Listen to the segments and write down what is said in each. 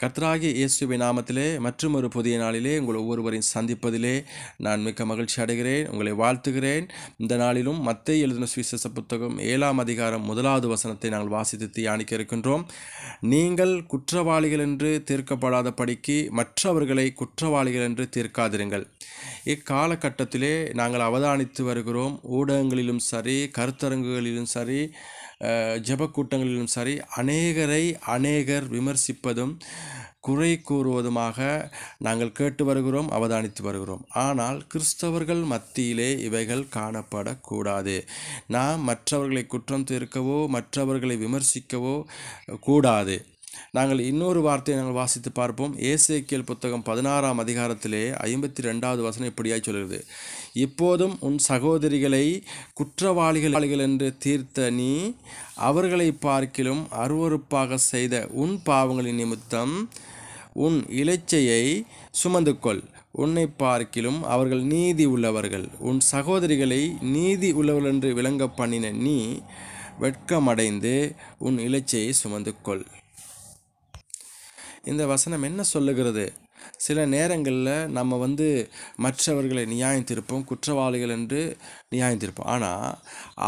கர்த்தராகிய இயேசுவின் நாமத்திலே மற்றும் ஒரு புதிய நாளிலே உங்கள் ஒவ்வொருவரையும் சந்திப்பதிலே நான் மிக்க மகிழ்ச்சி அடைகிறேன். உங்களை வாழ்த்துகிறேன். இந்த நாளிலும் மத்தேயு எழுதின சுவிசேஷ புத்தகம் 7ஆம் அதிகாரம் 1வது வசனத்தை நாங்கள் வாசித்து தியானிக்க இருக்கின்றோம். நீங்கள் குற்றவாளிகள் என்று தீர்க்கப்படாதபடிக்கு மற்றவர்களை குற்றவாளிகள் என்று தீர்க்காதிருங்கள். இக்காலகட்டத்திலே நாங்கள் அவதானித்து வருகிறோம். ஊடகங்களிலும் சரி, கருத்தரங்குகளிலும் சரி, ஜெபக்கூட்டங்களிலும் சரி, அநேகர் விமர்சிப்பதும் குறை கூறுவதுமாக நாங்கள் கேட்டு வருகிறோம், அவதானித்து வருகிறோம். ஆனால் கிறிஸ்தவர்கள் மத்தியிலே இவைகள் காணப்படக்கூடாது. நாம் மற்றவர்களை குற்றம் தீர்க்கவோ மற்றவர்களை விமர்சிக்கவோ கூடாது. நாங்கள் இன்னொரு வார்த்தையை நாங்கள் வாசித்து பார்ப்போம். ஏசேக்கியேல் புத்தகம் 16ஆம் அதிகாரத்திலே 52வது வசனம் இப்படியாய் சொல்கிறது: இப்போதும் உன் சகோதரிகளை குற்றவாளிகள் என்று தீர்த்த நீ அவர்களை பார்க்கிலும் அருவருப்பாக செய்த உன் பாவங்களின் நிமித்தம் உன் இலைச்சையை சுமந்து கொள். உன்னை பார்க்கிலும் அவர்கள் நீதி உள்ளவர்கள். உன் சகோதரிகளை நீதி உள்ளவர்கள் என்று விளங்க பண்ணின நீ வெட்கமடைந்து உன் இலைச்சையை சுமந்து கொள். இந்த வசனம் என்ன சொல்லுகிறது? சில நேரங்களில் நம்ம மற்றவர்களை நியாயம் தீர்ப்போம், குற்றவாளிகள் என்று நியாயம் தீர்ப்போம். ஆனால்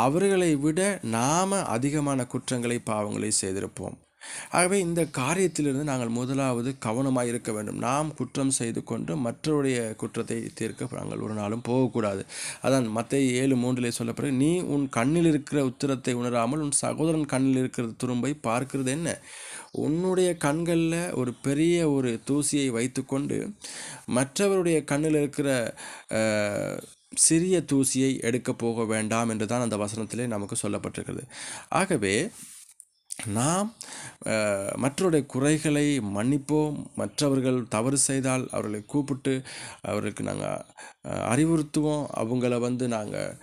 அவர்களை விட நாம் அதிகமான குற்றங்களை பாவங்களை செய்திருப்போம். ஆகவே இந்த காரியத்திலிருந்து நாங்கள் முதலாவது கவனமாக இருக்க வேண்டும். நாம் குற்றம் செய்து கொண்டு மற்றவருடைய குற்றத்தை தீர்க்க நாங்கள் ஒரு நாளும் போகக்கூடாது. அதான் மத்தேயு 7:3 சொல்லப்படுது: நீ உன் கண்ணில் இருக்கிற உத்திரத்தை உணராமல் உன் சகோதரன் கண்ணில் இருக்கிற துரும்பை பார்க்கிறது என்ன? உன்னுடைய கண்களில் ஒரு பெரிய ஒரு தூசியை வைத்துக்கொண்டு மற்றவருடைய கண்ணில் இருக்கிற சிறிய தூசியை எடுக்க போக வேண்டாம் என்று தான் அந்த வசனத்திலே நமக்கு சொல்லப்பட்டிருக்கிறது. ஆகவே நாம் மற்றவருடைய குறைகளை மன்னிப்போம். மற்றவர்கள் தவறு செய்தால் அவர்களை கூப்பிட்டு அவர்களுக்கு நாங்கள் அறிவுறுத்துவோம். அவங்கள நாங்கள்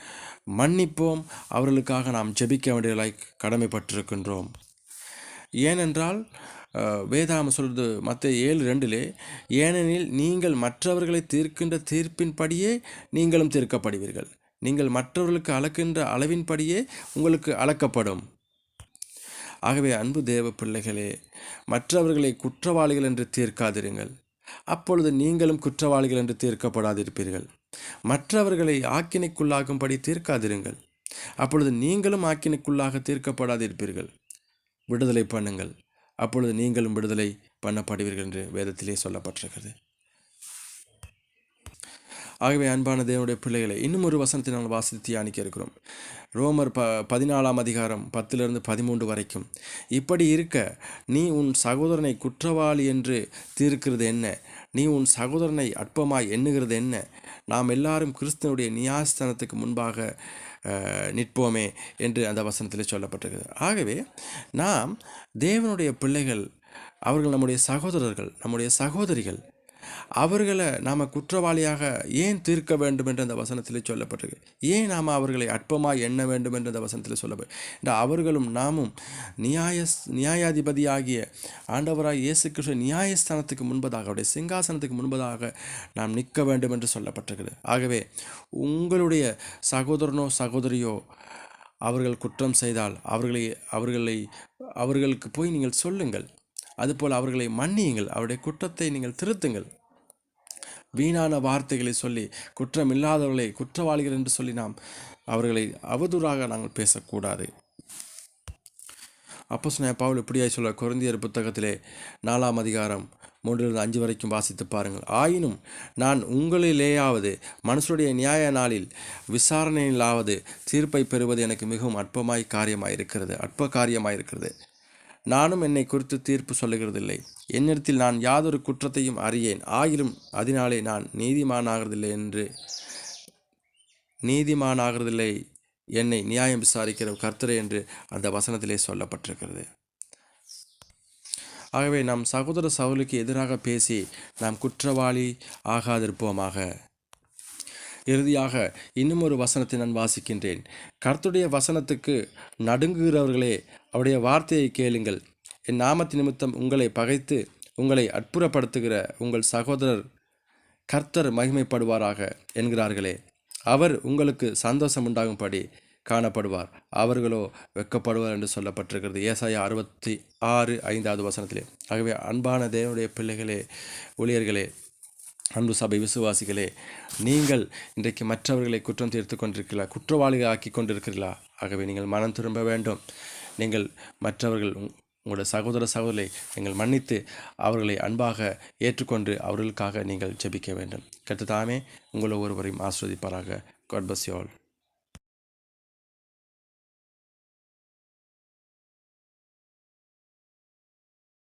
மன்னிப்போம். அவர்களுக்காக நாம் ஜெபிக்க வேண்டியவர்களாய் கடமைப்பட்டிருக்கின்றோம். ஏனென்றால் வேதாகமம் சொல்கிறது மத்தேயு 7:2: ஏனெனில் நீங்கள் மற்றவர்களை தீர்க்கின்ற தீர்ப்பின்படியே நீங்களும் தீர்க்கப்படுவீர்கள். நீங்கள் மற்றவர்களுக்கு அளக்கின்ற அளவின்படியே உங்களுக்கு அளக்கப்படும். ஆகவே அன்பு தேவ பிள்ளைகளே, மற்றவர்களை குற்றவாளிகள் என்று தீர்க்காதிருங்கள். அப்பொழுது நீங்களும் குற்றவாளிகள் என்று தீர்க்கப்படாதிருப்பீர்கள். மற்றவர்களை ஆக்கினைக்குள்ளாகும்படி தீர்க்காதிருங்கள். அப்பொழுது நீங்களும் ஆக்கினைக்குள்ளாக தீர்க்கப்படாதிருப்பீர்கள். விடுதலை பண்ணுங்கள், அப்பொழுது நீங்களும் விடுதலை பண்ணப்படுவீர்கள் என்று வேதத்திலே சொல்லப்பட்டிருக்கிறது. ஆகவே அன்பான தேவனுடைய பிள்ளைகளை, இன்னும் ஒரு வசனத்தை நாங்கள் வாசித்து தியானிக்க இருக்கிறோம். ரோமர் 14ஆம் அதிகாரம் 10-13 வரைக்கும்: இப்படி இருக்க நீ உன் சகோதரனை குற்றவாளி என்று தீர்க்கிறது என்ன? நீ உன் சகோதரனை அற்பமாய் எண்ணுகிறது என்ன? நாம் எல்லாரும் கிறிஸ்துவனுடைய நியாயஸ்தானத்துக்கு முன்பாக நிற்போமே என்று அந்த வசனத்தில் சொல்லப்பட்டிருக்கிறது. ஆகவே நாம் தேவனுடைய பிள்ளைகள், அவர்கள் நம்முடைய சகோதரர்கள், நம்முடைய சகோதரிகள். அவர்களை நாம் குற்றவாளியாக ஏன் தீர்க்க வேண்டும் என்று அந்த வசனத்தில் சொல்லப்பட்டிருக்கு? ஏன் நாம் அவர்களை அற்பமாக எண்ண வேண்டும் என்று அந்த வசனத்தில் சொல்லப்பட்டு, அவர்களும் நாமும் நியாயாதிபதியாகிய ஆண்டவராக இயேசு கிறிஸ்து நியாயஸ்தானத்துக்கு முன்பதாக, அவருடைய சிங்காசனத்துக்கு முன்பதாக நாம் நிற்க வேண்டும் என்று சொல்லப்பட்டிருக்கிறது. ஆகவே உங்களுடைய சகோதரனோ சகோதரியோ அவர்கள் குற்றம் செய்தால் அவர்களுக்கு போய் நீங்கள் சொல்லுங்கள். அதுபோல் அவர்களை மன்னியுங்கள். அவருடைய குற்றத்தை நீங்கள் திருத்துங்கள். வீணான வார்த்தைகளை சொல்லி குற்றம் இல்லாதவர்களை குற்றவாளிகள் என்று சொல்லி நாம் அவர்களை அவதூறாக நாங்கள் பேசக்கூடாது. அப்போஸ்தலனாகிய பவுல் இப்படியாய் சொல்ல, கொரிந்தியர் புத்தகத்திலே 4ஆம் அதிகாரம் 3-5 வரைக்கும் வாசித்து பாருங்கள். ஆயினும் நான் உங்களிலேயாவது மனுஷருடைய நியாய நாளில் விசாரணையிலாவது தீர்ப்பை பெறுவது எனக்கு மிகவும் அற்ப காரியமாயிருக்கிறது. நானும் என்னை குறித்து தீர்ப்பு சொல்லுகிறதில்லை. என்னிடத்தில் நான் யாதொரு குற்றத்தையும் அறியேன். ஆகிலும் அதனாலே நான் நீதிமானாகிறதில்லை என்னை நியாயம் விசாரிக்கிற கர்த்தரே என்று அந்த வசனத்திலே சொல்லப்பட்டிருக்கிறது. ஆகவே நாம் சகோதர சகோதரிக்கு எதிராக பேசி நாம் குற்றவாளி ஆகாதிருப்போமாக. இறுதியாக இன்னும் ஒரு வசனத்தை நான் வாசிக்கின்றேன். கர்த்தருடைய வசனத்துக்கு நடுங்குகிறவர்களே, அவருடைய வார்த்தையை கேளுங்கள். என் நாமத்து நிமித்தம் உங்களை பகைத்து உங்களை அற்புதப்படுத்துகிற உங்கள் சகோதரர் கர்த்தர் மகிமைப்படுவாராக என்கிறார்களே, அவர் உங்களுக்கு சந்தோஷம் உண்டாகும்படி காணப்படுவார், அவர்களோ வெட்கப்படுவார் என்று சொல்லப்பட்டிருக்கிறது ஏசாயா 66:5 ஆகவே அன்பான தேவனுடைய பிள்ளைகளே, ஊழியர்களே, அன்பு சபை விசுவாசிகளே, நீங்கள் இன்றைக்கு மற்றவர்களை குற்றம் தீர்த்து கொண்டிருக்கிறீர்களா? குற்றவாளிகள் ஆக்கி கொண்டிருக்கிறீர்களா? ஆகவே நீங்கள் மனம் திரும்ப வேண்டும். நீங்கள் மற்றவர்கள் உங்களுடைய சகோதர சகோதரிகளை நீங்கள் மன்னித்து அவர்களை அன்பாக ஏற்றுக்கொண்டு அவர்களுக்காக நீங்கள் ஜெபிக்க வேண்டும். கர்த்தர் தாமே உங்களை ஒருவரையும் ஆசீர்வதிப்பாராக. God bless you all.